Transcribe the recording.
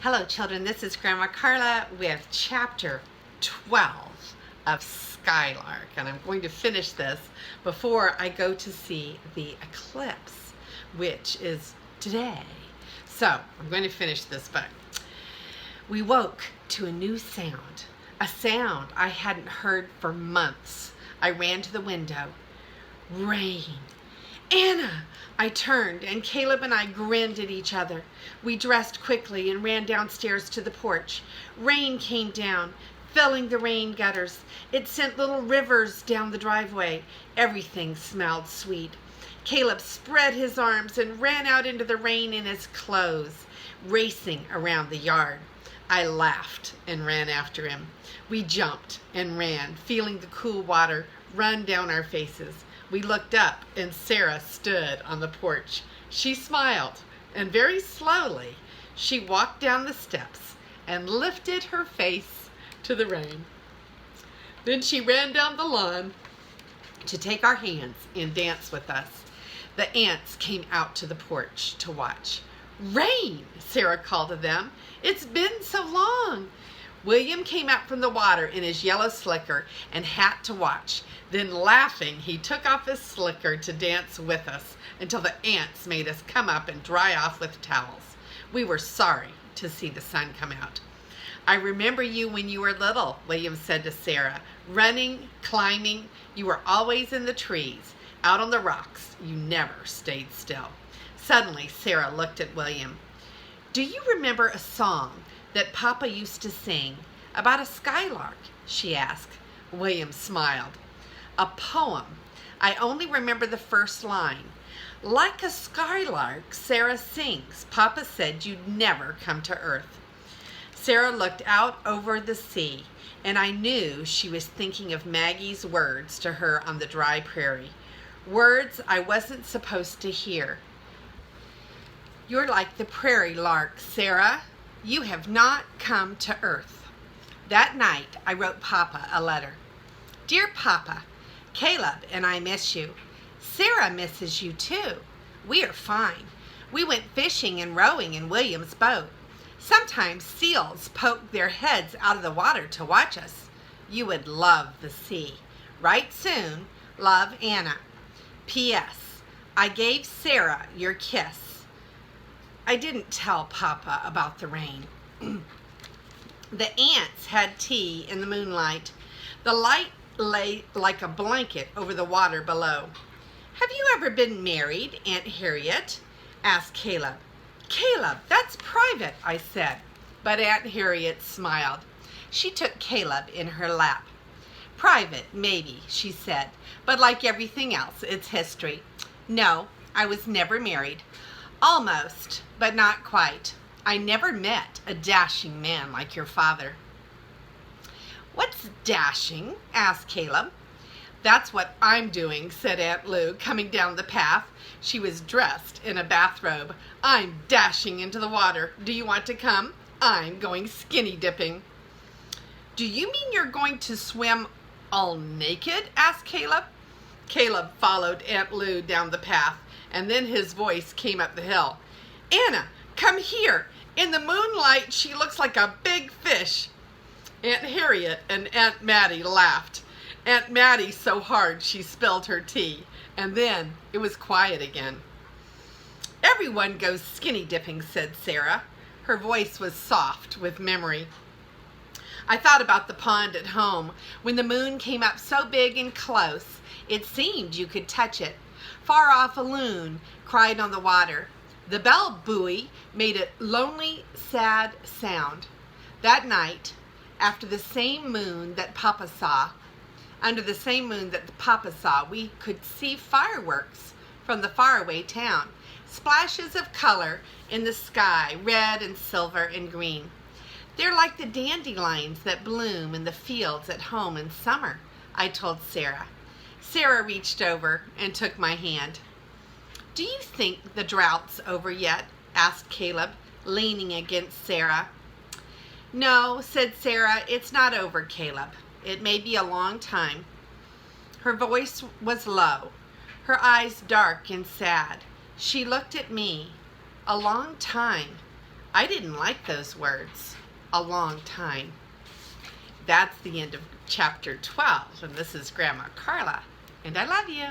Hello children, this is Grandma Carla with chapter 12 of Skylark, and I'm going to finish this before I go to see the eclipse, which is today. So I'm going to finish this book. We woke to a new sound, a sound I hadn't heard for months. I ran to the window. Rain. Anna! I turned, and Caleb and I grinned at each other. We dressed quickly and ran downstairs to the porch. Rain came down, filling the rain gutters. It sent little rivers down the driveway. Everything smelled sweet. Caleb spread his arms and ran out into the rain in his clothes, racing around the yard. I laughed and ran after him. We jumped and ran, feeling the cool water run down our faces. We looked up, and Sarah stood on the porch. She smiled, and very slowly she walked down the steps and lifted her face to the rain. Then she ran down the lawn to take our hands and dance with us. The aunts came out to the porch to watch. "Rain!" Sarah called to them. "It's been so long." William came out from the water in his yellow slicker and hat to watch. Then, laughing, he took off his slicker to dance with us until the aunts made us come up and dry off with towels. We were sorry to see the sun come out. "I remember you when you were little," William said to Sarah. "Running, climbing, you were always in the trees. Out on the rocks, you never stayed still." Suddenly, Sarah looked at William. "Do you remember a song that Papa used to sing about a skylark?" she asked. William smiled. "A poem. I only remember the first line. 'Like a skylark, Sarah sings. Papa said you'd never come to earth.'" Sarah looked out over the sea, and I knew she was thinking of Maggie's words to her on the dry prairie. Words I wasn't supposed to hear. "You're like the prairie lark, Sarah. You have not come to earth." That night, I wrote Papa a letter. "Dear Papa, Caleb and I miss you. Sarah misses you too. We are fine. We went fishing and rowing in William's boat. Sometimes seals poke their heads out of the water to watch us. You would love the sea. Write soon. Love, Anna. P.S. I gave Sarah your kiss." I didn't tell Papa about the rain. The aunts had tea in the moonlight. The light lay like a blanket over the water below. "Have you ever been married, Aunt Harriet?" asked Caleb. "Caleb, that's private," I said. But Aunt Harriet smiled. She took Caleb in her lap. "Private, maybe," she said, "but like everything else, it's history. No, I was never married. Almost, but not quite. I never met a dashing man like your father." "What's dashing?" asked Caleb. "That's what I'm doing," said Aunt Lou, coming down the path. She was dressed in a bathrobe. "I'm dashing into the water. Do you want to come? I'm going skinny dipping." "Do you mean you're going to swim all naked?" asked Caleb. Caleb followed Aunt Lou down the path, and then his voice came up the hill. "Anna, come here. In the moonlight, she looks like a big fish." Aunt Harriet and Aunt Mattie laughed. Aunt Mattie so hard she spilled her tea, and then it was quiet again. "Everyone goes skinny dipping," said Sarah. Her voice was soft with memory. I thought about the pond at home when the moon came up so big and close it seemed you could touch it. Far off a loon cried on the water. The bell buoy made a lonely, sad sound. That night, under the same moon that Papa saw, we could see fireworks from the faraway town. Splashes of color in the sky, red and silver and green. "They're like the dandelions that bloom in the fields at home in summer," I told Sarah. Sarah reached over and took my hand. "Do you think the drought's over yet?" asked Caleb, leaning against Sarah. "No," said Sarah, "it's not over, Caleb. It may be a long time." Her voice was low, her eyes dark and sad. She looked at me. "A long time. I didn't like those words a long time. That's the end of chapter 12, and this is Grandma Carla, and I love you.